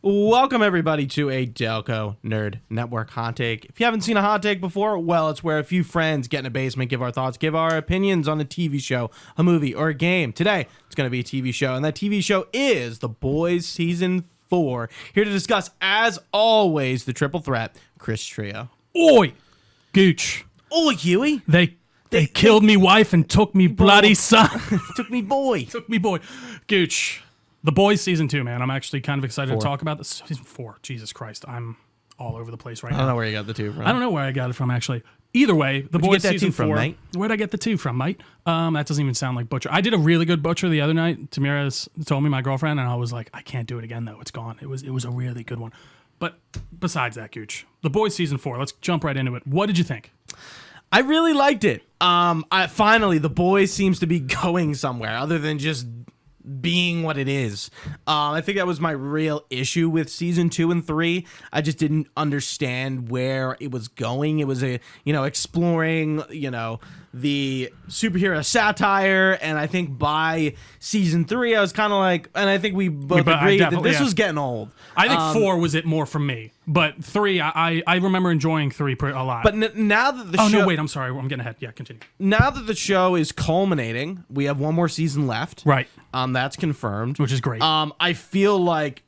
Welcome, everybody, to a Delco Nerd Network hot take. If you haven't seen a hot take before, well, it's where a few friends get in a basement, give our thoughts, give our opinions on a TV show, a movie, or a game. Today, it's going to be a TV show, and that TV show is The Boys Season 4. Here to discuss, as always, the triple threat, Chris Trio. Oi, Gooch. Oi, Huey. They killed me wife and took me bloody son. Took me boy. Took me boy. Gooch. The Boys Season 2, man. I'm actually kind of excited to talk about this. Season 4. Jesus Christ. I'm all over the place right now. I don't know where you got the 2 from. I don't know where I got it from, actually. Either way, The Boys Season 4. Mate? Where'd I get the 2 from, mate? That doesn't even sound like Butcher. I did a really good Butcher the other night. Tamira told me, my girlfriend, and I was like, I can't do it again, though. It's gone. It was a really good one. But besides that, Gooch, The Boys Season 4. Let's jump right into it. What did you think? I really liked it. Finally, The Boys seems to be going somewhere other than just being what it is. I think that was my real issue with season 2 and 3. I just didn't understand where it was going. It was exploring, the superhero satire, and I think by season 3 I was kind of like, and I think we both agreed that this was getting old. I think 4 was it more for me, but 3 I remember enjoying 3 a lot. But now that the show... Oh no, wait, I'm sorry, I'm getting ahead. Yeah, continue. Now that the show is culminating, we have one more season left. Right. That's confirmed. Which is great. I feel like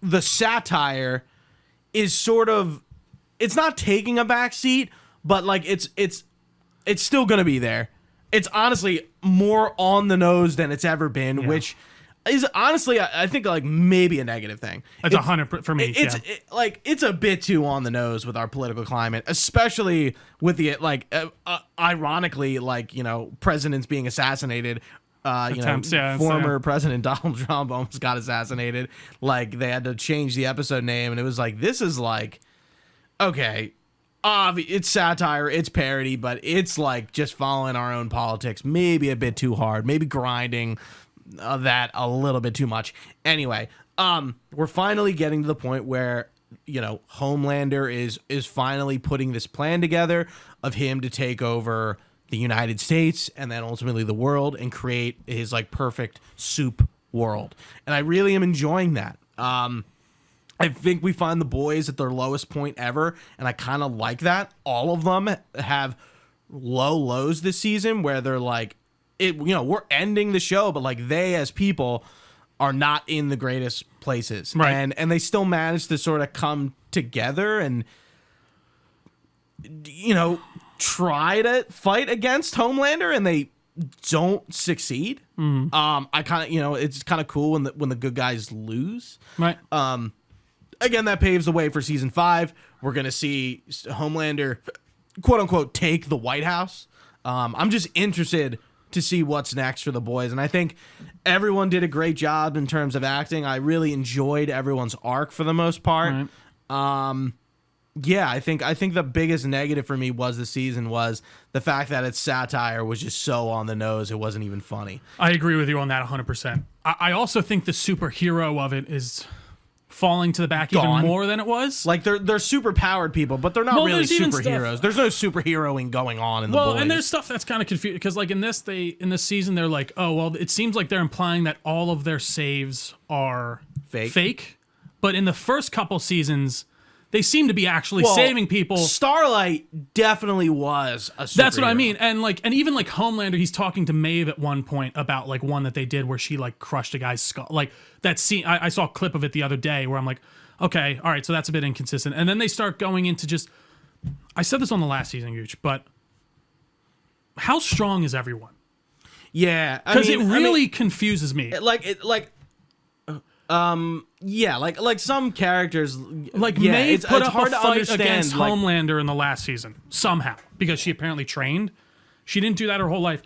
the satire is sort of, it's not taking a back seat, but like it's still going to be there. It's honestly more on the nose than it's ever been, which is honestly, I think, like maybe a negative thing. It's 100 for me. It's a bit too on the nose with our political climate, especially with the ironically, presidents being assassinated. Former President Donald Trump almost got assassinated. Like, they had to change the episode name, and it was like, this is like, okay, it's satire, it's parody, but it's like just following our own politics, maybe a bit too hard, maybe grinding that a little bit too much. Anyway, we're finally getting to the point where, Homelander is finally putting this plan together of him to take over the United States and then ultimately the world and create his like perfect soup world. And I really am enjoying that. I think we find the boys at their lowest point ever, and I kind of like that. All of them have low lows this season where they're like, we're ending the show, but like they as people are not in the greatest places. Right. And they still manage to sort of come together and, try to fight against Homelander, and they don't succeed. Mm-hmm. I kind of, it's kind of cool when the good guys lose. Right. Again, that paves the way for season 5. We're gonna see Homelander, quote unquote, take the White House. I'm just interested to see what's next for the boys, and I think everyone did a great job in terms of acting. I really enjoyed everyone's arc for the most part. Right. Yeah, I think the biggest negative for me was the season was the fact that its satire was just so on the nose, it wasn't even funny. I agree with you on that 100%. I also think the superhero of it is falling to the back even more than it was. Like, they're super powered people, but they're not really superheroes. There's no superheroing going on in the boys. Well, and there's stuff that's kind of confusing because, like, in this season, they're like, oh, well, it seems like they're implying that all of their saves are fake. But in the first couple seasons, they seem to be actually saving people. Starlight definitely was a superhero. That's what I mean. And even like Homelander, he's talking to Maeve at one point about like one that they did where she like crushed a guy's skull. Like that scene, I saw a clip of it the other day where I'm like, okay, all right, so that's a bit inconsistent. And then they start going into just, I said this on the last season, Gooch, but how strong is everyone? Yeah. Because it really confuses me. Like some characters, Maeve put up hard a fight against Homelander in the last season somehow because she apparently trained. She didn't do that her whole life.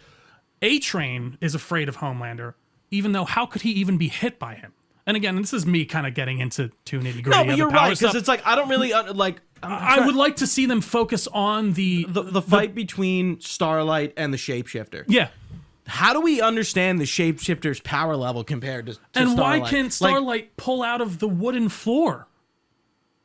A-Train is afraid of Homelander, even though how could he even be hit by him? And again, this is me kind of getting into too nitty gritty. No, but you're right, because it's like I don't really like. I would like to see them focus on the fight between Starlight and the Shapeshifter. Yeah. How do we understand the Shapeshifter's power level compared to and Starlight? Why can't Starlight pull out of the wooden floor?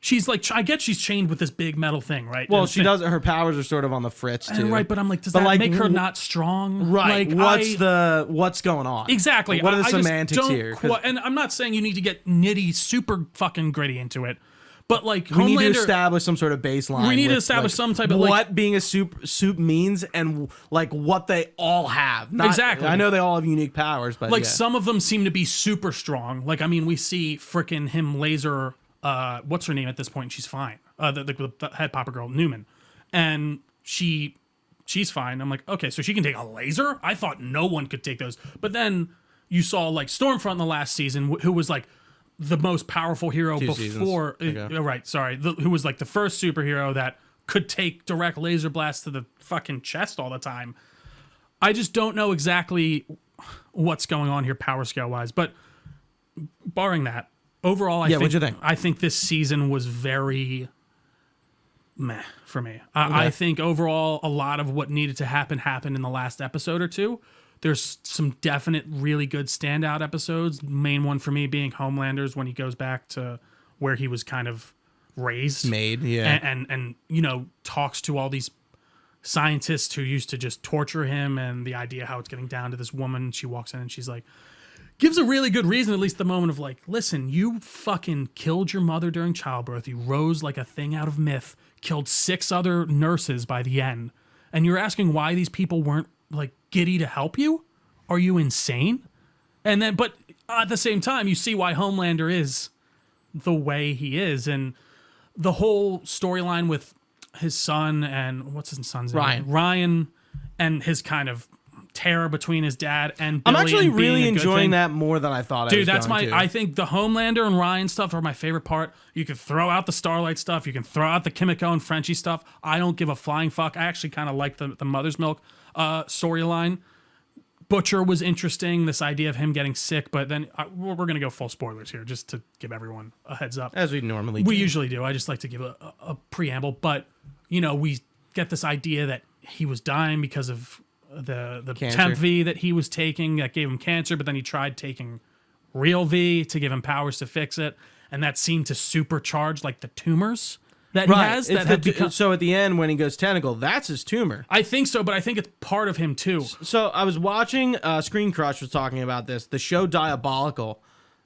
she's like, I get she's chained with this big metal thing, right? Well, she does. Her powers are sort of on the fritz too, right? But I'm like, does that make her not strong? Right. Like, what's going on? Exactly. What are the semantics here? And I'm not saying you need to get nitty, super fucking gritty into it, but like we need to establish some sort of baseline. We need to establish some type of what being a soup means and like what they all have. Exactly. I know they all have unique powers, but like some of them seem to be super strong. Like I mean, we see frickin' him laser. What's her name at this point? She's fine. The head popper girl, Newman, and she's fine. I'm like, okay, so she can take a laser. I thought no one could take those, but then you saw like Stormfront in the last season, who was like the most powerful hero before. Right, sorry, who was like the first superhero that could take direct laser blasts to the fucking chest all the time. I just don't know exactly what's going on here, power scale wise, but barring that. Overall, what'd you think? I think this season was very meh for me. I think overall, a lot of what needed to happen happened in the last episode or two. There's some definite, really good standout episodes. Main one for me being Homelander's when he goes back to where he was kind of raised, and you know talks to all these scientists who used to just torture him, and the idea how it's getting down to this woman. She walks in and she's like. Gives a really good reason, at least the moment of like, listen, you fucking killed your mother during childbirth. You rose like a thing out of myth, killed 6 other nurses by the end. And you're asking why these people weren't like giddy to help you? Are you insane? And then, but at the same time, you see why Homelander is the way he is. And the whole storyline with his son and what's his son's name? Ryan and his kind of terror between his dad and Billy. I'm actually and really enjoying that more than I thought. Dude, I think the Homelander and Ryan stuff are my favorite part. You can throw out the Starlight stuff. You can throw out the Kimiko and Frenchie stuff. I don't give a flying fuck. I actually kind of like the Mother's Milk storyline. Butcher was interesting. This idea of him getting sick, but then we're going to go full spoilers here just to give everyone a heads up. As we normally do. We usually do. I just like to give a preamble, but you know, we get this idea that he was dying because of the temp V that he was taking that gave him cancer, but then he tried taking real V to give him powers to fix it, and that seemed to supercharge like the tumors that he has. So at the end when he goes tentacle, that's his tumor. I think so, but I think it's part of him too. So I was watching Screen Crush was talking about this. The show Diabolical,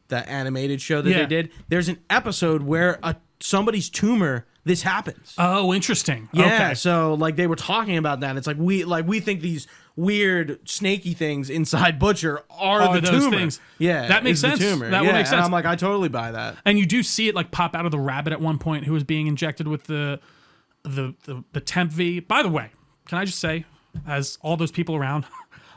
the animated show that they did. There's an episode where somebody's tumor. This happens. Oh, interesting. Yeah, okay. So like they were talking about that. It's like we think these weird snaky things inside Butcher are the those tumor. Things. Yeah, that makes sense. That would make sense. And I'm like, I totally buy that. And you do see it like pop out of the rabbit at one point who was being injected with the temp V. By the way, can I just say, as all those people around,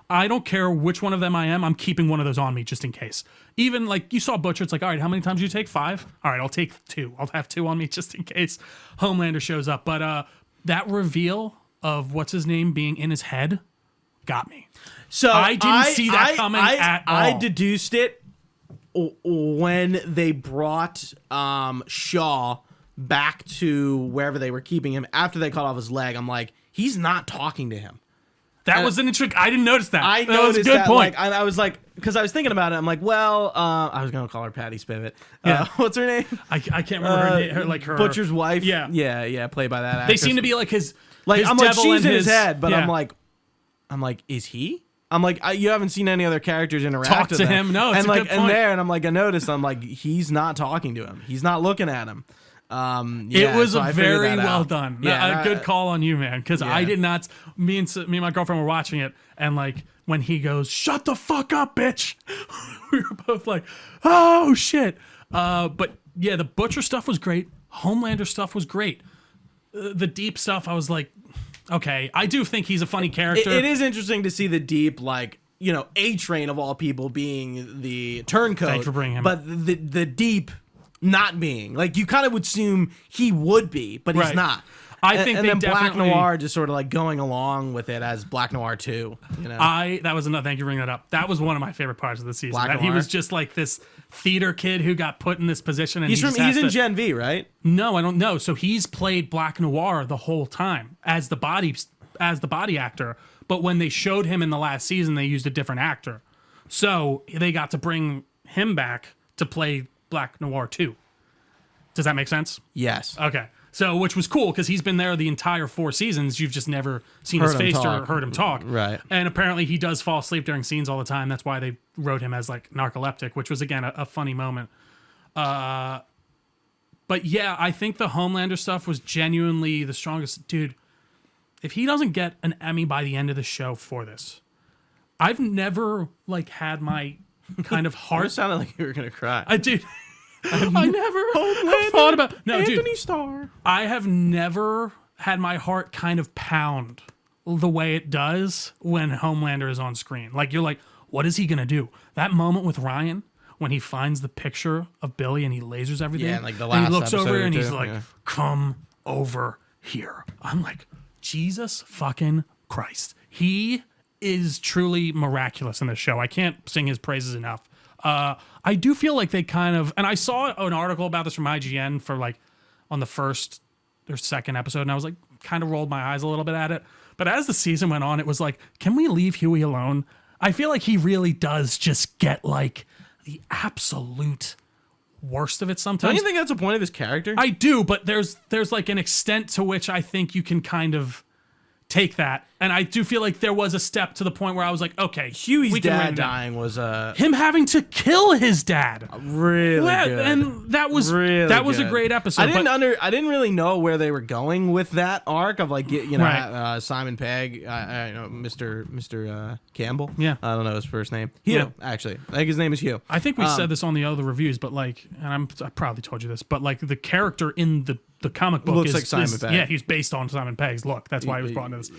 I don't care which one of them I am. I'm keeping one of those on me just in case. Even like you saw Butcher, it's like, all right, how many times do you take? 5? All right, I'll take 2. I'll have 2 on me just in case Homelander shows up. But that reveal of what's his name being in his head got me. So I didn't see that coming at all. I deduced it when they brought Shaw back to wherever they were keeping him after they cut off his leg. I'm like, he's not talking to him. That was an interesting. I didn't notice that. I noticed was a good point. Like, I was like, because I was thinking about it. I'm like, well, I was gonna call her Patty Spivot. Yeah. What's her name? I can't remember her name. Like her Butcher's wife. Yeah, played by that actress. They seem to be like his. Like his I'm devil like she's in in his head, but yeah. I'm like, is he? I'm like, you haven't seen any other characters interact talk with to him. No, it's and a like, good point. and there, and I'm like, I noticed. I'm like, he's not talking to him. He's not looking at him. It was very well done. Yeah, a good call on you, man. Because I did not. Me and my girlfriend were watching it, and like when he goes, "Shut the fuck up, bitch," we were both like, "Oh shit!" But yeah, the Butcher stuff was great. Homelander stuff was great. The Deep stuff, I was like, okay. I do think he's a funny character. It is interesting to see the Deep, like, you know, A-Train of all people being the turncoat. Thanks for bringing him. But the Deep not being. Like, you kind of would assume he would be, but he's not. I think and they then definitely, Black Noir just sort of like going along with it as Black Noir 2. You know? That was another. Thank you for bringing that up. That was one of my favorite parts of the season. Black that Noir? he was just like this theater kid who got put in this position, and he's in Gen V, right? No, I don't know. So he's played Black Noir the whole time as the body actor. But when they showed him in the last season, they used a different actor. So they got to bring him back to play Black Noir 2. Does that make sense? Yes. Okay. So, which was cool because he's been there the entire 4 seasons. You've just never seen his face or heard him talk. Right. And apparently he does fall asleep during scenes all the time. That's why they wrote him as like narcoleptic, which was, again, a funny moment. But yeah, I think the Homelander stuff was genuinely the strongest. Dude, if he doesn't get an Emmy by the end of the show for this, I've never like had my kind of heart. It sounded like you were going to cry. I did. I never thought about Anthony Starr. I have never had my heart kind of pound the way it does when Homelander is on screen. Like you're like, what is he gonna do? That moment with Ryan when he finds the picture of Billy and he lasers everything. Yeah, like the last. And he looks over and too. he's like, "Come over here." I'm like, Jesus fucking Christ. He is truly miraculous in this show. I can't sing his praises enough. I do feel like they kind of, and I saw an article about this from IGN for like on the first or second episode, and I was like, kind of rolled my eyes a little bit at it. But as the season went on, it was like, can we leave Huey alone? I feel like he really does just get like the absolute worst of it sometimes. Don't you think that's the point of his character? I do, but there's like an extent to which I think you can kind of take that, and I do feel like there was a step to the point where I was like, okay, Huey's dad dying was him having to kill his dad. Really good. And that was a great episode. I didn't really know where they were going with that arc of like Simon Pegg, Mr. Campbell. Yeah, I don't know his first name. Hugh, actually, I think his name is Hugh. I think we said this on the other reviews, but like, and I probably told you this, but like the character in the comic book looks like Simon Pegg. Yeah, he's based on Simon Pegg's look. That's why he was brought into this.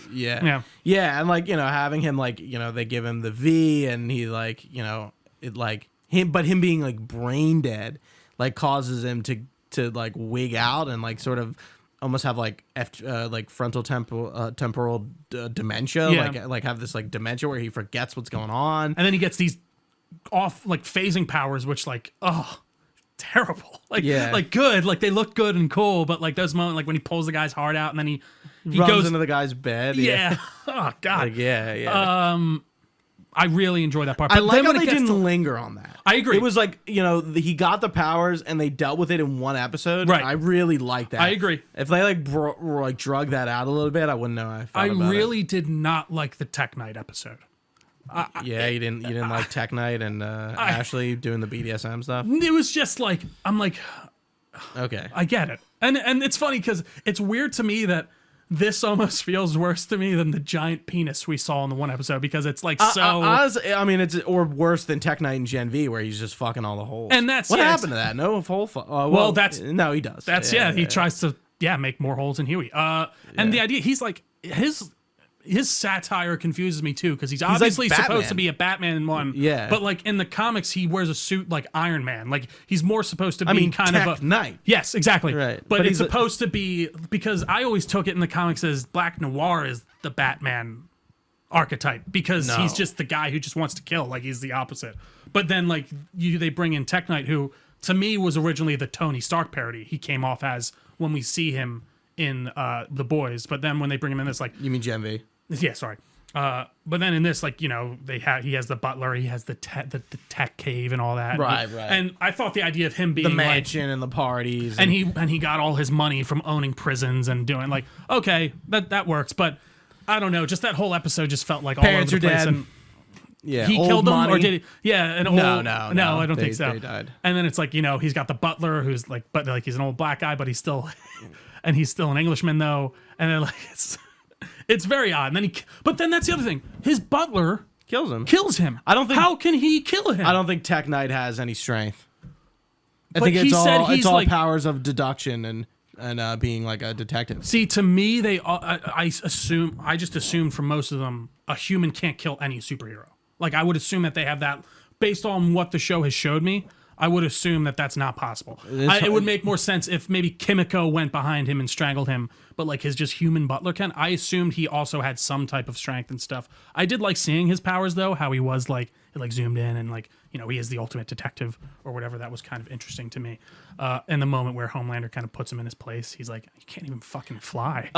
Yeah, and like having him like they give him the V, and he like it like him, but him being like brain dead like causes him to like wig out and like sort of almost have like frontal temporal dementia, like have this like dementia where he forgets what's going on, and then he gets these off like phasing powers, which like terrible. Like good, like they look good and cool, but like those moments, like when he pulls the guy's heart out and then he runs goes into the guy's bed. Yeah. Oh God. Like, I really enjoy that part. But I like how they didn't linger on that. I agree. It was like he got the powers and they dealt with it in one episode. Right. I really like that. I agree. If they like drug that out a little bit, I wouldn't know. I really did not like the Tech Knight episode. You didn't like Tech Knight and Ashley doing the BDSM stuff. It was just like I'm like, okay, I get it, and it's funny because it's weird to me that this almost feels worse to me than the giant penis we saw in the one episode because it's like so. Honestly, I mean, it's or worse than Tech Knight and Gen V where he's just fucking all the holes. And that's what happened to that? No hole. Well, that's no, he does. That's he tries to make more holes in Huey. And the idea he's like his satire confuses me too because he's obviously like supposed to be a Batman one. Yeah. But like in the comics, he wears a suit like Iron Man. Like he's more supposed to be kind of a Knight. Yes, exactly. Right. But it's supposed to be because I always took it in the comics as Black Noir is the Batman archetype because he's just the guy who just wants to kill. Like he's the opposite. But then like they bring in Tech Knight, who to me was originally the Tony Stark parody. He came off as when we see him in The Boys, but then when they bring him in, it's like you mean Gen V? Yeah, sorry. But then in this, like he has the butler, he has the tech cave and all that. Right. And I thought the idea of him being the mansion and the parties, and he got all his money from owning prisons and doing like okay, that works. But I don't know, just that whole episode just felt like parents all over the place. Dead. And yeah, he killed them or did he? Yeah, no, I don't think so. They died. And then it's like he's got the butler who's like, but like he's an old black guy, but he's still, and he's still an Englishman though. And then like it's very odd. And then but then that's the other thing. His butler kills him. I don't think. How can he kill him? I don't think Tech Knight has any strength. I think it's all powers of deduction and being like a detective. See, to me, I just assumed from most of them, a human can't kill any superhero. Like I would assume that they have that based on what the show has showed me. I would assume that that's not possible. It would make more sense if maybe Kimiko went behind him and strangled him, but like his just human butler can. I assumed he also had some type of strength and stuff. I did like seeing his powers though, how he was like, it like zoomed in and like, you know, he is the ultimate detective or whatever. That was kind of interesting to me. And the moment where Homelander kind of puts him in his place, he's like, you can't even fucking fly.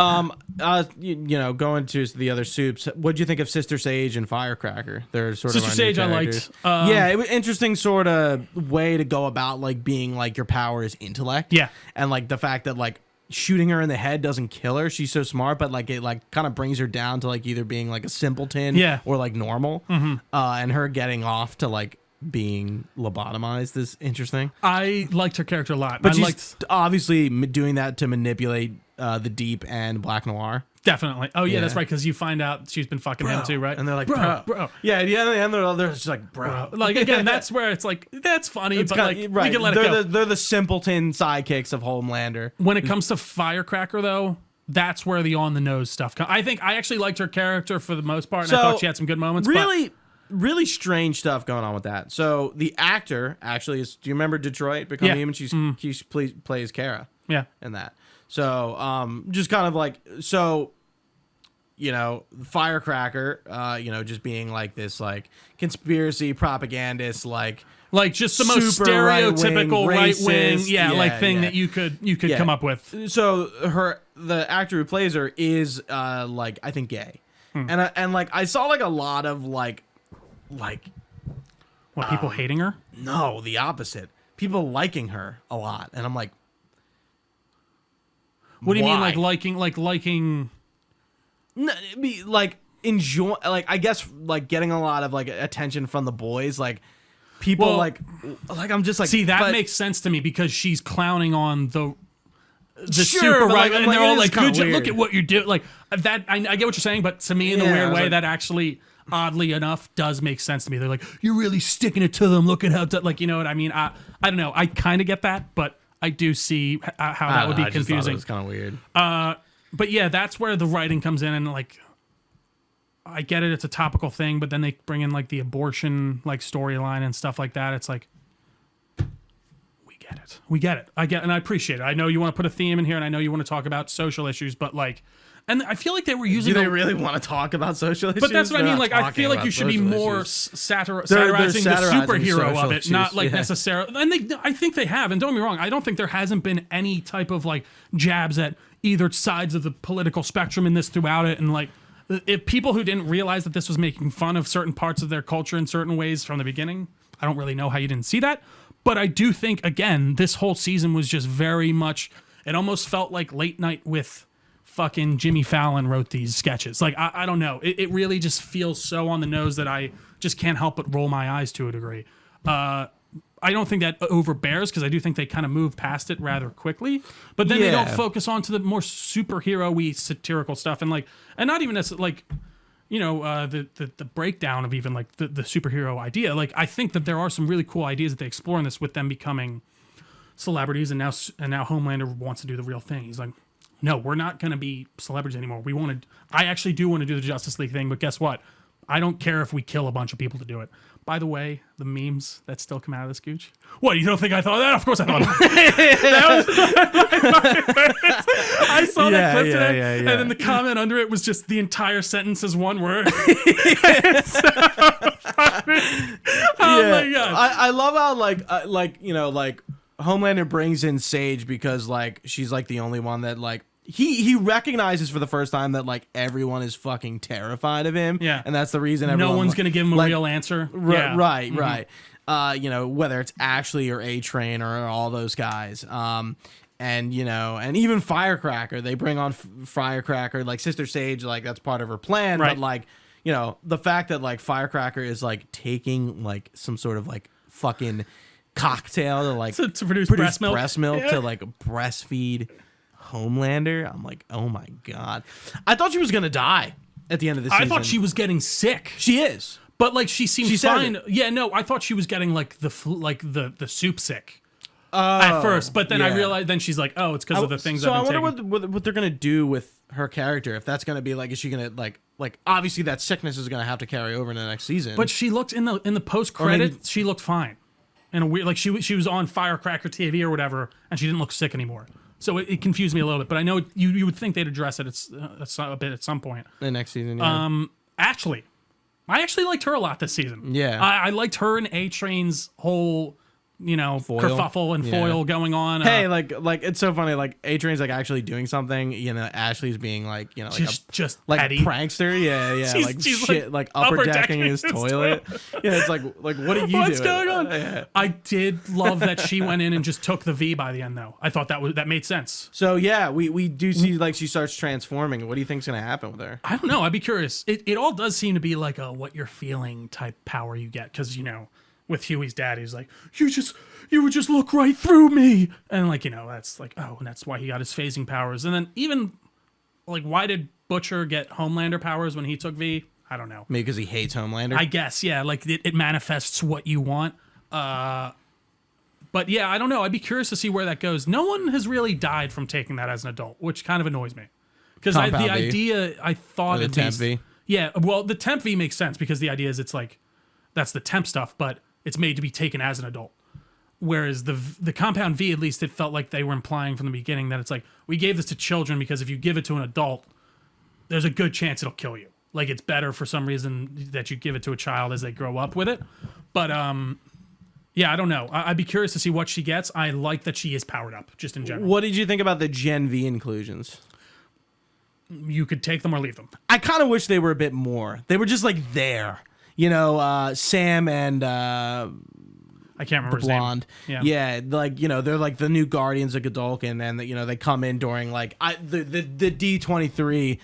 You know, going to the other soups, what'd you think of Sister Sage and Firecracker? They're sort of Sister Sage I liked. Yeah, it was interesting sort of way to go about like being like your power is intellect. Yeah. And like the fact that like shooting her in the head doesn't kill her. She's so smart, but like it like kind of brings her down to like either being like a simpleton or like normal. And her getting off to like being lobotomized is interesting. I liked her character a lot. But she's obviously doing that to manipulate the Deep and Black Noir. Definitely. Oh, yeah, that's right, because you find out she's been fucking him too, right? And they're like, bro. Yeah, and they're just like, bro. Like, again, that's where it's like, that's funny, but like, we can let it go. They're the simpleton sidekicks of Homelander. When it comes to Firecracker, though, that's where the on-the-nose stuff comes. I think I actually liked her character for the most part, and I thought she had some good moments. Really strange stuff going on with that. So the actor actually is. Do you remember Detroit Become Human? She plays Kara. Yeah, in that. So just kind of like you know, Firecracker. You know, just being like this like conspiracy propagandist like just the most stereotypical right wing thing that you could come up with. So the actor who plays her is like I think gay, and like I saw like a lot of like what, people hating her? No, the opposite. People liking her a lot, and I'm like, what do you mean, liking? No, like enjoy, like I guess like getting a lot of like attention from the boys, like people like I'm just like, see, that makes sense to me because she's clowning on the sure, super right, and like, they're all like, look at what you're doing, like that. I get what you're saying, but to me, in a weird way, that actually, oddly enough, does make sense to me. They're like, you're really sticking it to them. Look at how, like, you know what I mean? I don't know. I kind of get that, but I do see how that would be confusing. It's kind of weird. But yeah, that's where the writing comes in, and like, I get it. It's a topical thing, but then they bring in like the abortion like storyline and stuff like that. It's like, we get it. And I appreciate it. I know you want to put a theme in here, and I know you want to talk about social issues, but like. And I feel like they were using. Do they really want to talk about social issues? But that's what I mean. Like, I feel like you should be more satirizing the superhero of it, not like necessarily. And I think they have. And don't get me wrong, I don't think there hasn't been any type of like jabs at either sides of the political spectrum in this throughout it. And like, if people who didn't realize that this was making fun of certain parts of their culture in certain ways from the beginning, I don't really know how you didn't see that. But I do think, again, this whole season was just very much. It almost felt like Late Night with. Fucking Jimmy Fallon wrote these sketches. Like, I don't know. It really just feels so on the nose that I just can't help but roll my eyes to a degree. I don't think that overbears because I do think they kind of move past it rather quickly. But then they don't focus on to the more superhero-y satirical stuff and like, and not even as like, you know, the breakdown of even like the superhero idea. Like, I think that there are some really cool ideas that they explore in this with them becoming celebrities, and now Homelander wants to do the real thing. He's like, no, we're not going to be celebrities anymore. I actually do want to do the Justice League thing, but guess what? I don't care if we kill a bunch of people to do it. By the way, the memes that still come out of this gooch. What, you don't think I thought that? Of course I thought that. I saw that clip today, and then the comment under it was just the entire sentence is one word. So my God. I love how you know, like Homelander brings in Sage because like she's like the only one that like he recognizes for the first time that like everyone is fucking terrified of him. Yeah. And that's the reason no one's gonna give him a real answer. Right. You know, whether it's Ashley or A-Train or all those guys. And you know, and even Firecracker, they bring on Firecracker, like Sister Sage, like that's part of her plan. Right. But like, you know, the fact that like Firecracker is like taking like some sort of like fucking cocktail to like to produce breast milk to like breastfeed Homelander. I'm like, oh my God. I thought she was gonna die at the end of the season. I thought she was getting sick. She is. But like she seemed fine. Yeah, no, I thought she was getting like the soup sick. At first, but then I realized. Then she's like, "Oh, it's because of the things." So I've been I wonder what they're gonna do with her character. If that's gonna be like, is she gonna like obviously that sickness is gonna have to carry over into the next season. But she looked in the post credit. She looked fine, in a weird like she was on Firecracker TV or whatever, and she didn't look sick anymore. So it confused me a little bit. But I know you would think they'd address it a bit at some point. The next season. Yeah. Ashley, I actually liked her a lot this season. Yeah. I liked her and A-Train's whole, kerfuffle and foil going on. Hey, like it's so funny. Like A-Train's like actually doing something. Ashley's being like, like just like petty. prankster. Yeah. She's shit, like upper decking his toilet. It's like what are you What's doing? going on? Yeah. I did love that she went in and just took the V by the end, though. I thought that made sense. So yeah, we do see like she starts transforming. What do you think's gonna happen with her? I don't know. I'd be curious. It all does seem to be like a what you're feeling type power you get, because with Huey's dad, he's like, you would just look right through me, and like that's like, oh, and that's why he got his phasing powers. And then even like, why did Butcher get Homelander powers when he took V? I don't know. Maybe because he hates Homelander. I guess, yeah. Like it manifests what you want. But yeah, I don't know. I'd be curious to see where that goes. No one has really died from taking that as an adult, which kind of annoys me. Because the idea, I thought the temp V. Yeah, well, the temp V makes sense because the idea is it's like, that's the temp stuff, but it's made to be taken as an adult. Whereas the compound V, at least it felt like they were implying from the beginning that it's like, we gave this to children because if you give it to an adult, there's a good chance it'll kill you. Like it's better for some reason that you give it to a child as they grow up with it. But yeah, I don't know. I'd be curious to see what she gets. I like that she is powered up, just in general. What did you think about the Gen V inclusions? You could take them or leave them. I kind of wish they were a bit more. They were just like there. Sam and I can't remember the blonde. His name. Yeah, like they're like the new Guardians of Godolkin, and they come in during like the D23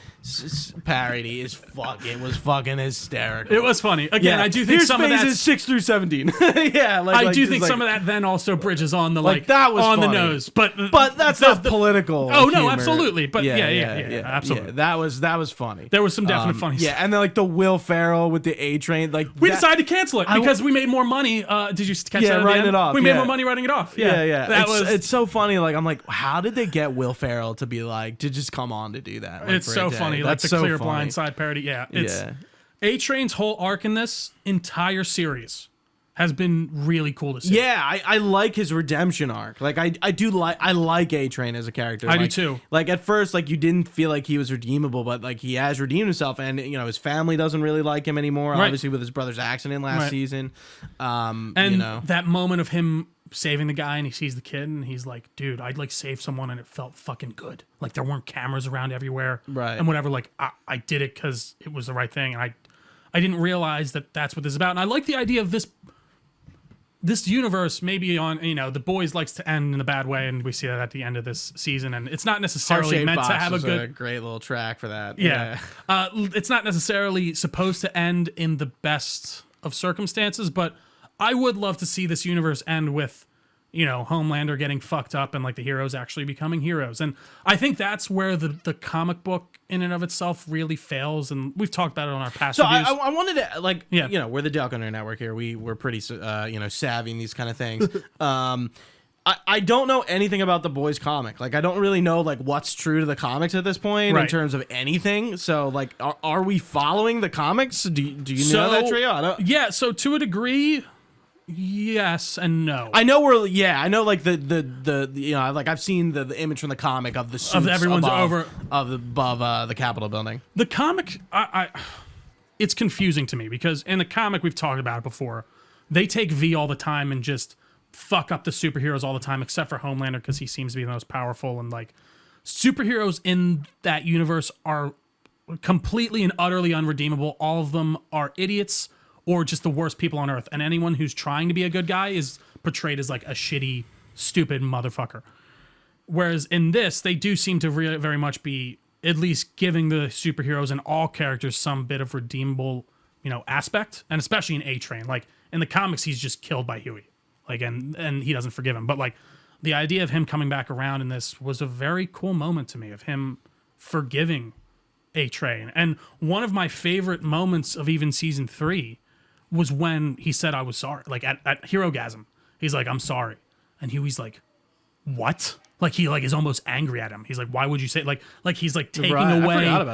parody is it was fucking hysterical. It was funny. Again, I do think Here's some of that 6 through 17. Yeah, I do think some of that then also bridges on the that was on funny. the nose, but that's not political. Oh no, humor. absolutely. But yeah, absolutely. Yeah, that was funny. There was some definite funny stuff. Yeah, and then like the Will Ferrell with the A Train, like we decided to cancel it because we made more money. Did you catch that? Writing it off. We made more money writing it off. Yeah. It's so funny. Like I'm like, how did they get Will Ferrell to be like to just come on to do that? Like, it's so funny. Like the so Clear funny. Blindside parody. Yeah. A-Train's whole arc in this entire series has been really cool to see. Yeah, I like his redemption arc. Like I like A-Train as a character. I do too. Like at first, like you didn't feel like he was redeemable, but like he has redeemed himself, and his family doesn't really like him anymore. Right. Obviously, with his brother's accident last season. That moment of him saving the guy and he sees the kid and he's like, dude, I'd like save someone and it felt fucking good. Like there weren't cameras around everywhere. Right. And whatever. Like I did it because it was the right thing. And I didn't realize that that's what this is about. And I like the idea of this universe maybe on, the boys likes to end in a bad way, and we see that at the end of this season, and it's not necessarily meant to have a great little track for that. Yeah. It's not necessarily supposed to end in the best of circumstances, but I would love to see this universe end with, Homelander getting fucked up and like the heroes actually becoming heroes. And I think that's where the comic book in and of itself really fails. And we've talked about it on our past reviews. I wanted to we're the Delco Network here. We're pretty, savvy in these kind of things. I don't know anything about the boys comic. Like I don't really know like what's true to the comics at this point in terms of anything. So like, are we following the comics? Do you know that, Trio? Yeah. So to a degree, yes and no. I know like like I've seen the image from the comic of the suits of everyone's above the Capitol building. The comic, it's confusing to me because in the comic we've talked about it before. They take V all the time and just fuck up the superheroes all the time, except for Homelander because he seems to be the most powerful. And like superheroes in that universe are completely and utterly unredeemable. All of them are idiots or just the worst people on earth. And anyone who's trying to be a good guy is portrayed as like a shitty, stupid motherfucker. Whereas in this, they do seem to very much be at least giving the superheroes and all characters some bit of redeemable, aspect. And especially in A-Train. Like in the comics, he's just killed by Huey. Like, and he doesn't forgive him. But like the idea of him coming back around in this was a very cool moment to me of him forgiving A-Train. And one of my favorite moments of even season 3 was when he said, I was sorry. Like at Herogasm, he's like, I'm sorry. And Huey's like, what? Like he like is almost angry at him. He's like, why would you say like he's like taking away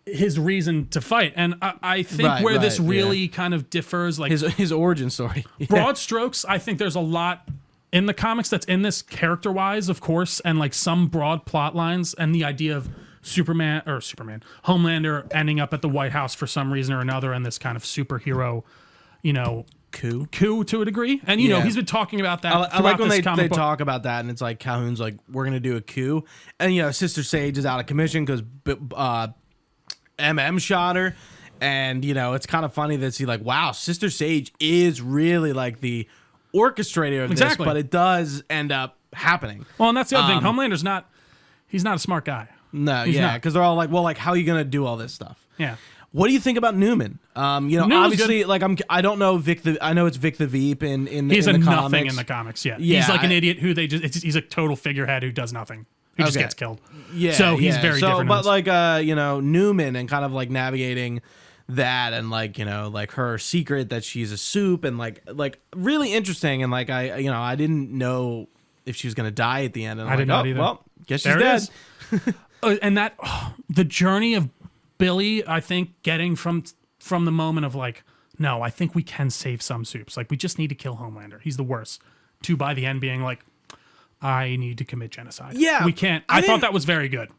his reason to fight. And I think where this really kind of differs, like his origin story. Broad strokes, I think there's a lot in the comics that's in this character-wise, of course, and like some broad plot lines and the idea of Homelander ending up at the White House for some reason or another, and this kind of superhero, coup to a degree. And you know, he's been talking about that. I like when they talk about that, and it's like Calhoun's like, we're gonna do a coup, and Sister Sage is out of commission because MM shot her, and it's kind of funny that like, wow, Sister Sage is really like the orchestrator of this, but it does end up happening. Well, and that's the other thing. Homelander's not. He's not a smart guy. No, because they're all like, well, like, how are you gonna do all this stuff? Yeah. What do you think about Newman? Obviously, good. Like I don't know I know it's Vic the Veep in he's in the nothing comics. In the comics. Yeah, he's like an idiot who he's a total figurehead who does nothing, who just gets killed. Yeah, so he's very different. But like Newman and kind of like navigating that and like like her secret that she's a soup and like really interesting and like I didn't know if she was gonna die at the end and I did not either. Well, guess she's dead. And that the journey of Billy, I think, getting from the moment of like, no, I think we can save some soups. Like, we just need to kill Homelander. He's the worst. To by the end being like, I need to commit genocide. Yeah, we can't. I thought that was very good.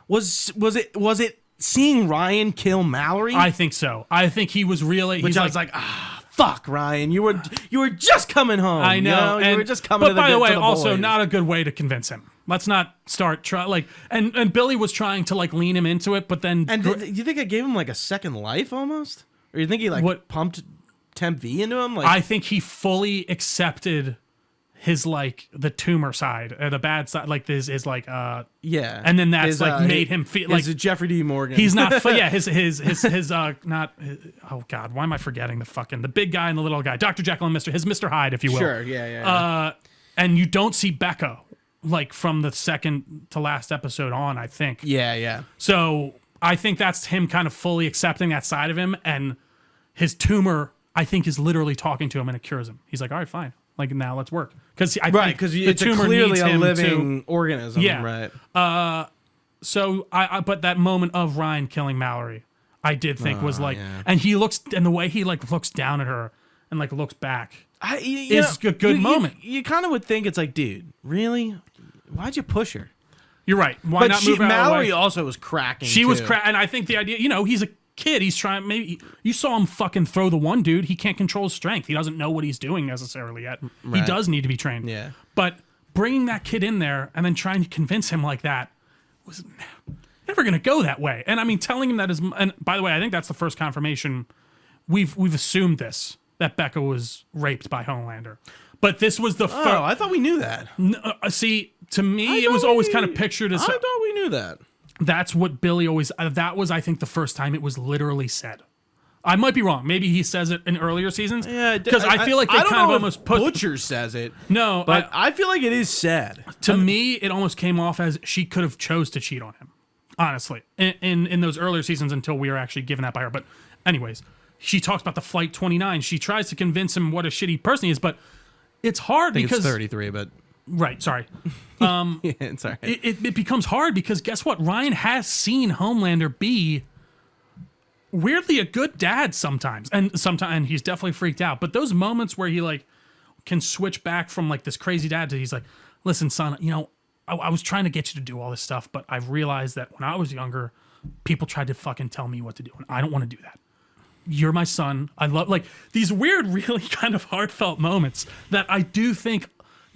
Was it seeing Ryan kill Mallory? I think so. I think he was really. Which I was like, fuck, Ryan, you were just coming home. I know. You were just coming. But by the way, also boys. Not a good way to convince him. Let's not start and Billy was trying to like lean him into it, but then. And do you think I gave him like a second life almost, or you think he pumped Temp V into him? Like, I think he fully accepted his like the tumor side, the bad side, like this is like yeah, and then that's made him feel like Jeffrey D. Morgan. He's not his not oh god, why am I forgetting the big guy and the little guy, Dr. Jekyll and Mr. Hyde, if you will. Sure, yeah. And you don't see Becca like from the second to last episode on, I think. Yeah. So I think that's him kind of fully accepting that side of him, and his tumor, I think, is literally talking to him and it cures him. He's like, all right, fine. Like, now let's work. Because it's clearly a living organism. Yeah. Right. So but that moment of Ryan killing Mallory, I did think was like, and he looks, and the way he like looks down at her and like looks back is a good moment. You kind of would think it's like, dude, really? Why'd you push her? You're right. Why not move out of the way? Mallory also was cracking. She was cracking, and I think the idea, he's a kid. He's trying. Maybe you saw him fucking throw the one dude. He can't control his strength. He doesn't know what he's doing necessarily yet. Right. He does need to be trained. Yeah. But bringing that kid in there and then trying to convince him like that was never going to go that way. And I mean, telling him that is. And by the way, I think that's the first confirmation we've assumed that Becca was raped by Homelander. But this was the first. Oh, I thought we knew that. See, to me, it was always kind of pictured as. I thought we knew that. That's what Billy always. That was, I think, the first time it was literally said. I might be wrong. Maybe he says it in earlier seasons. Yeah, because I feel like they kind of almost put. Butcher says it. No, but I feel like it is said. To me, it almost came off as she could have chose to cheat on him. Honestly, in those earlier seasons, until we were actually given that by her. But anyways, she talks about the Flight 29. She tries to convince him what a shitty person he is, but it's hard because it's 33, but. Right, sorry. Yeah, it's all right. It becomes hard because guess what? Ryan has seen Homelander be weirdly a good dad sometimes, and he's definitely freaked out. But those moments where he like can switch back from like this crazy dad to he's like, listen, son, I was trying to get you to do all this stuff, but I've realized that when I was younger, people tried to fucking tell me what to do, and I don't want to do that. You're my son. I love like these weird, really kind of heartfelt moments that I do think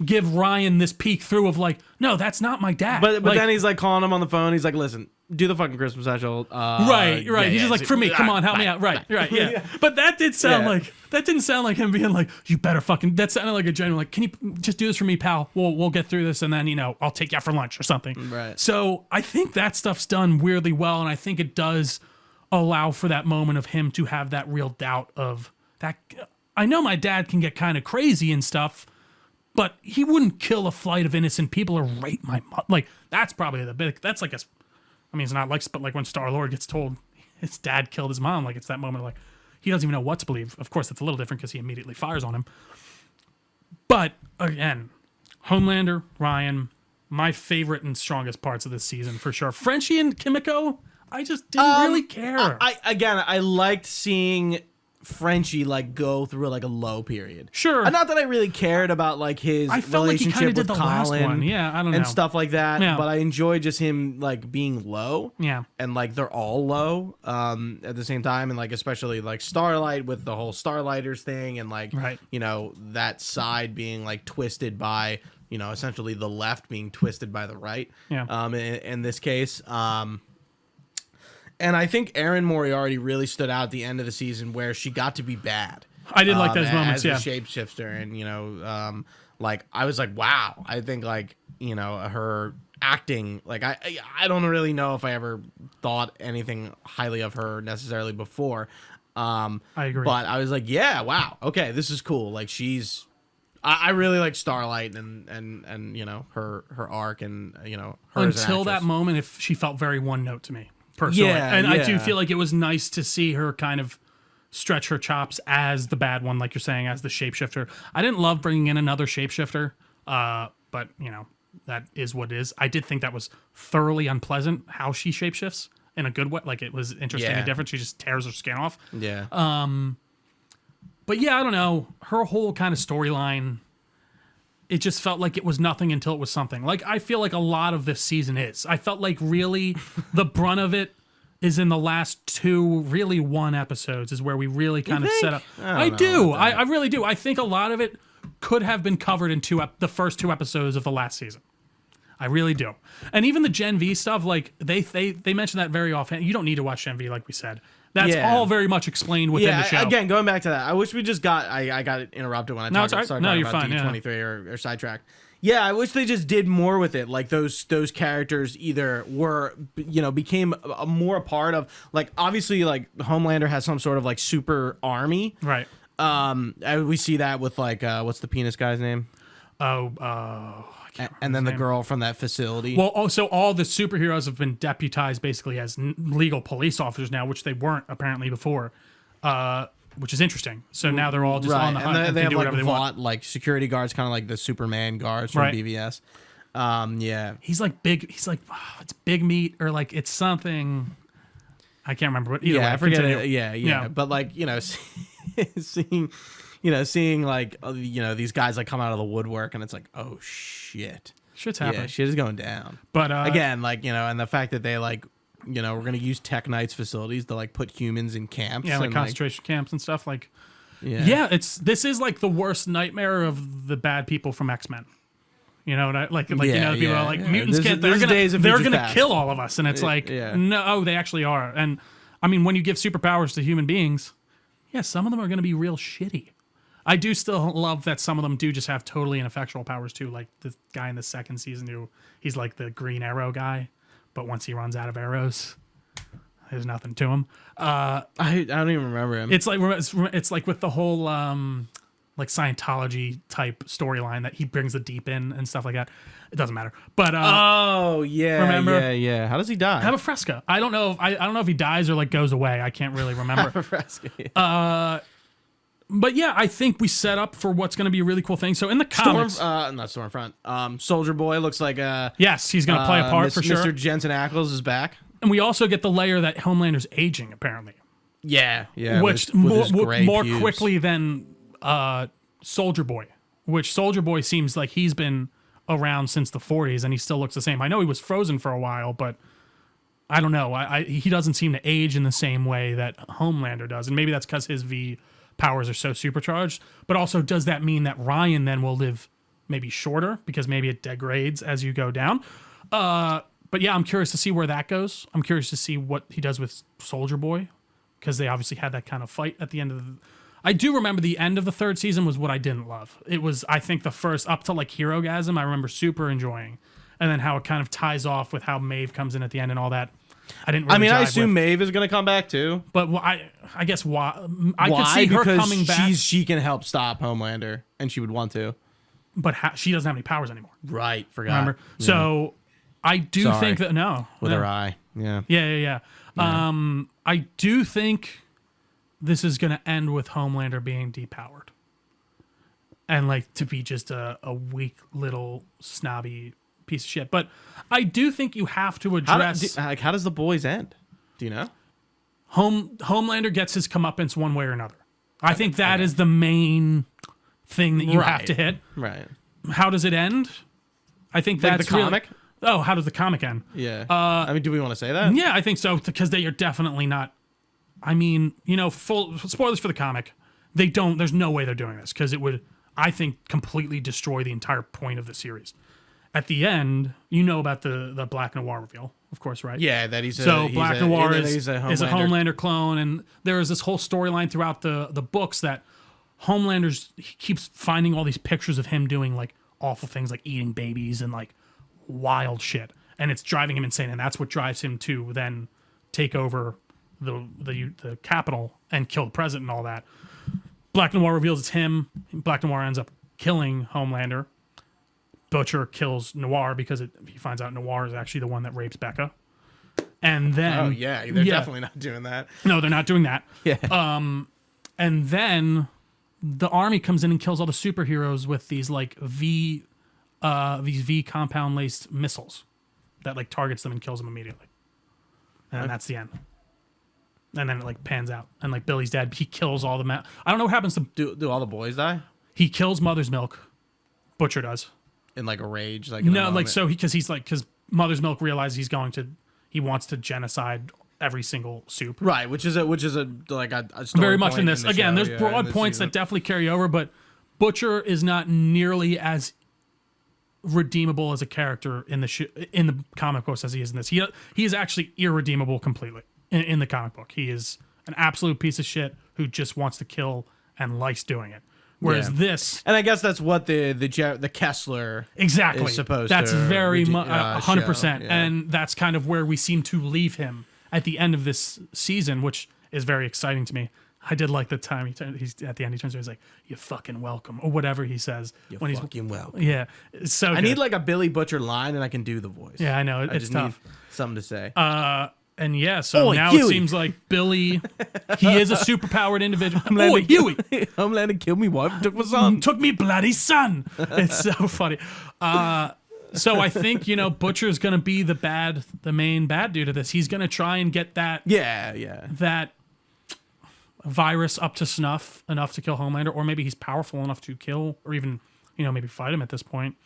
give Ryan this peek through of like, no, that's not my dad. But then he's like calling him on the phone. He's like, listen, do the fucking Christmas special. Right. He's just like, for me, come on, help me out. Right. Yeah. But that didn't sound like him being like, you better fucking. That sounded like a genuine like, can you just do this for me, pal? We'll get through this, and then I'll take you out for lunch or something. Right. So I think that stuff's done weirdly well, and I think it does allow for that moment of him to have that real doubt of that. I know my dad can get kind of crazy and stuff. But he wouldn't kill a flight of innocent people or rape my mom. Like, that's probably the big. That's like a. I mean, it's not like, but like when Star-Lord gets told his dad killed his mom, like it's that moment of like, he doesn't even know what to believe. Of course, that's a little different because he immediately fires on him. But again, Homelander, Ryan, my favorite and strongest parts of this season for sure. Frenchie and Kimiko, I just didn't really care. I liked seeing Frenchie like go through like a low period. Sure. And not that I really cared about like his relationship with Colin, yeah, I don't know, and stuff like that. Yeah. But I enjoy just him like being low. Yeah. And like they're all low at the same time, and like especially like Starlight with the whole Starlighters thing, and like you know, that side being like twisted by, you know, essentially the left being twisted by the right. Yeah. In this case. And I think Erin Moriarty really stood out at the end of the season where she got to be bad. I did like those moments, as a shapeshifter, and you know, like I was like, wow. I think like, you know, her acting, like I don't really know if I ever thought anything highly of her necessarily before. I agree, but I was like, yeah, wow, okay, this is cool. Like she's, I really like Starlight and you know, her arc, and you know, her until that moment, if she felt very one note to me. Personally. Yeah, and I do feel like it was nice to see her kind of stretch her chops as the bad one, like you're saying, as the shapeshifter. I didn't love bringing in another shapeshifter, but, you know, that is what it is. I did think that was thoroughly unpleasant, how she shapeshifts in a good way. Like, it was interesting and different. She just tears her skin off. Yeah. But, yeah, I don't know. Her whole kind of storyline, it just felt like it was nothing until it was something. Like, I feel like a lot of this season is. I felt like really the brunt of it is in the last 1 episodes is where we really kind of set up. I do. I really do. I think a lot of it could have been covered in the first 2 episodes of the last season. I really do. And even the Gen V stuff, like they mention that very often. You don't need to watch Gen V, like we said. That's all very much explained within the show. Again, going back to that, I wish we just got. I got interrupted when I started talking about D23 or sidetracked. Yeah, I wish they just did more with it. Like those characters either were, you know, became more a part of, like, obviously like Homelander has some sort of like super army, right? We see that with like what's the penis guy's name? And then the girl from that facility. Well, so all the superheroes have been deputized basically as legal police officers now, which they weren't apparently before, which is interesting. So now they're all just on the hunt and they have like Vought, like security guards, kind of like the Superman guards from BVS. Yeah, he's like big. He's like, it's Big Meat, or like it's something. I can't remember. But either way, I forget it. Yeah. But like, you know, seeing like, you know, these guys like come out of the woodwork, and it's like, oh shit, shit's happening. Yeah, shit is going down. But again, like, you know, and the fact that they like, you know, we're gonna use Tech Knight's facilities to like put humans in camps, like concentration camps and stuff. Like, this is like the worst nightmare of the bad people from X-Men. You know, like you know, people are like, mutants can't. They're gonna kill all of us, and it's like, no, they actually are. And I mean, when you give superpowers to human beings, some of them are gonna be real shitty. I do still love that some of them do just have totally ineffectual powers too, like the guy in the second season who he's like the Green Arrow guy, but once he runs out of arrows, there's nothing to him. I don't even remember him. It's like with the whole like Scientology type storyline that he brings the deep in and stuff like that. It doesn't matter. But remember? Yeah. How does he die? Have a fresca. I don't know. I don't know if he dies or like goes away. I can't really remember. Have a fresca. But yeah, I think we set up for what's going to be a really cool thing. So in the comics, not Stormfront. Soldier Boy looks like yes, he's going to play a part for sure. Mr. Jensen Ackles is back, and we also get the layer that Homelander's aging apparently. Yeah, which more quickly than Soldier Boy. Which Soldier Boy seems like he's been around since the 40s and he still looks the same. I know he was frozen for a while, but I don't know. He doesn't seem to age in the same way that Homelander does, and maybe that's because his V powers are so supercharged. But also, does that mean that Ryan then will live maybe shorter because maybe it degrades as you go down? But yeah, I'm curious to see where that goes. I'm curious to see what he does with Soldier Boy, because they obviously had that kind of fight at the end of the... I do remember the end of the 3rd season was what I didn't love. It was, I think, the first up to like Herogasm I remember super enjoying, and then how it kind of ties off with how Maeve comes in at the end and all that. I didn't. Really I assume Maeve is going to come back too. But I guess why? Could see her coming back. She can help stop Homelander, and she would want to. But she doesn't have any powers anymore. Right. Forgot. Remember? Yeah. So I do think that with her eye. Yeah. Yeah. I do think this is going to end with Homelander being depowered, and like to be just a weak little snobby piece of shit. But I do think you have to address how does The Boys end? Do you know? Homelander gets his comeuppance one way or another. I think that is the main thing that you have to hit. Right. How does it end? I think like that's the comic. How does the comic end? Yeah. I mean, do we want to say that? Yeah, I think so because they are definitely not. I mean, full spoilers for the comic. They don't. There's no way they're doing this because it would, I think, completely destroy the entire point of the series. At the end, about the Black Noir reveal, of course, right? Yeah, that Black Noir is a Homelander clone, and there is this whole storyline throughout the books that he keeps finding all these pictures of him doing like awful things like eating babies and like wild shit, and it's driving him insane, and that's what drives him to then take over the capital and kill the president and all that. Black Noir reveals it's him. Black Noir ends up killing Homelander. Butcher kills Noir because he finds out Noir is actually the one that rapes Becca. And then they're definitely not doing that. No, they're not doing that. Yeah. And then the army comes in and kills all the superheroes with these like V compound laced missiles that like targets them and kills them immediately. And that's the end. And then it like pans out and like Billy's dead. He kills all the I don't know what happens to do all the boys die? He kills Mother's Milk. Butcher does. In like a rage, like because Mother's Milk realizes he wants to genocide every single soup. Right, which is a like a very much in this. Again, show, there's broad points that definitely carry over, but Butcher is not nearly as redeemable as a character in the comic books as he is in this. He is actually irredeemable completely in the comic book. He is an absolute piece of shit who just wants to kill and likes doing it. Whereas this, and I guess that's what the Kessler exactly is supposed that's to. very 100%, and that's kind of where we seem to leave him at the end of this season, which is very exciting to me. I did like the time he's at the end. He turns around, he's like, "You're fucking welcome," or whatever he says. You're fucking welcome. Yeah, so I need like a Billy Butcher line, and I can do the voice. Yeah, I know it's tough. Need something to say. And yeah, so now Huey. It seems like Billy, he is a superpowered individual. Huey! Homelander killed me wife, took my son. Took me bloody son. It's so funny. So I think, Butcher's going to be the main bad dude of this. He's going to try and get that that virus up to snuff enough to kill Homelander, or maybe he's powerful enough to kill or even, maybe fight him at this point.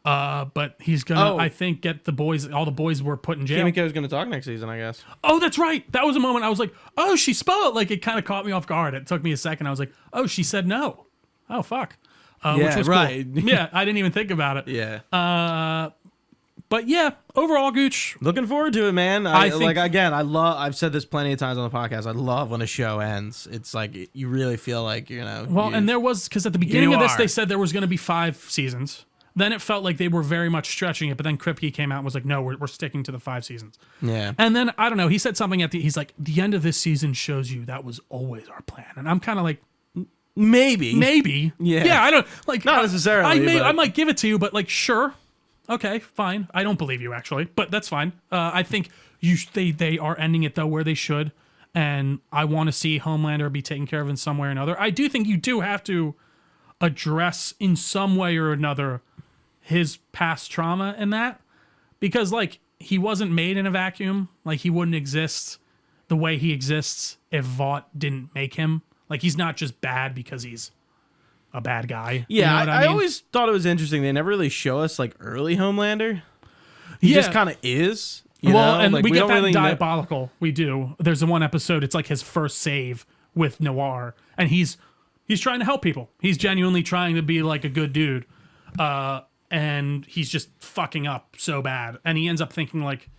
But he's gonna, I think, get the boys. All the boys were put in jail. Kimiko's gonna talk next season, I guess. Oh, that's right. That was a moment I was like, "Oh, she spoke." Like it kind of caught me off guard. It took me a second. I was like, "Oh, she said no." Oh, fuck. Which was right. Cool. Yeah, I didn't even think about it. Yeah. But yeah, overall, Gooch. Looking forward to it, man. I think, I've said this plenty of times on the podcast. I love when a show ends. It's like you really feel like Well, and there was because at the beginning of this, they said there was going to be 5 seasons. Then it felt like they were very much stretching it, but then Kripke came out and was like, no, we're sticking to the 5 seasons. Yeah. And then, I don't know, he said something he's like, the end of this season shows you that was always our plan. And I'm kind of like, maybe. Yeah. Yeah, I don't, like. Not necessarily. I might give it to you, but like, sure. Okay, fine. I don't believe you, actually, but that's fine. I think they are ending it, though, where they should. And I want to see Homelander be taken care of in some way or another. I do think you do have to address in some way or another his past trauma in that, because like he wasn't made in a vacuum. Like he wouldn't exist the way he exists if Vought didn't make him. Like he's not just bad because he's a bad guy. Yeah, you know I always thought it was interesting. They never really show us like early Homelander. He just kind of is. And like, we get that really diabolical. We do. There's the one episode. It's like his first save with Noir, and he's trying to help people. He's genuinely trying to be like a good dude. And he's just fucking up so bad. And he ends up thinking like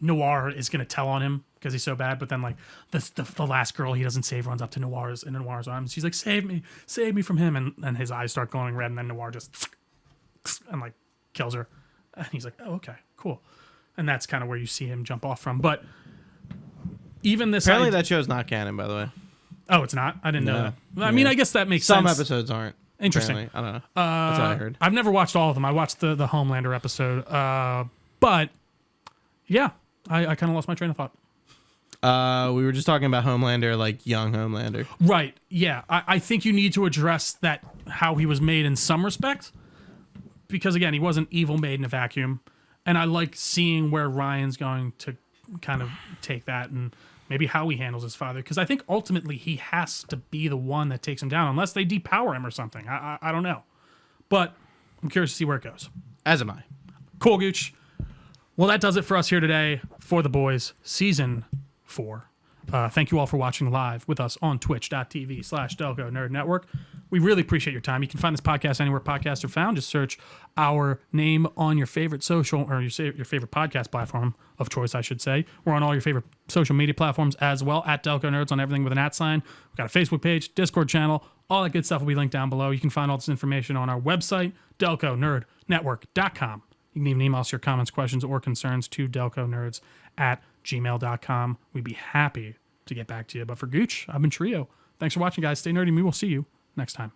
Noir is going to tell on him because he's so bad. But then like the last girl he doesn't save runs up to Noir's arms. She's like, save me from him. And his eyes start glowing red. And then Noir just and like kills her. And he's like, oh, okay, cool. And that's kind of where you see him jump off from. But even this... Apparently that show's not canon, by the way. Oh, it's not? I didn't know that. I mean, I guess that makes sense. Some episodes aren't. Interesting. Apparently. I don't know. That's what I heard. I've never watched all of them. I watched the Homelander episode. But, yeah, I kind of lost my train of thought. We were just talking about Homelander, like young Homelander. Right, yeah. I think you need to address that, how he was made in some respects. Because, again, he wasn't evil made in a vacuum. And I like seeing where Ryan's going to kind of take that and maybe how he handles his father, because I think ultimately he has to be the one that takes him down, unless they depower him or something. I don't know. But I'm curious to see where it goes. As am I. Cool, Gooch. Well, that does it for us here today for The Boys Season 4. Thank you all for watching live with us on twitch.tv/Delco Nerd Network. We really appreciate your time. You can find this podcast anywhere podcasts are found. Just search our name on your favorite social or your favorite podcast platform of choice, I should say. We're on all your favorite social media platforms as well, at Delco Nerds on everything with an @ sign. We've got a Facebook page, Discord channel, all that good stuff will be linked down below. You can find all this information on our website, delconerdnetwork.com. You can even email us your comments, questions, or concerns to delconerds@gmail.com. We'd be happy to get back to you. But for Gooch, I've been Trio. Thanks for watching, guys. Stay nerdy. We will see you next time.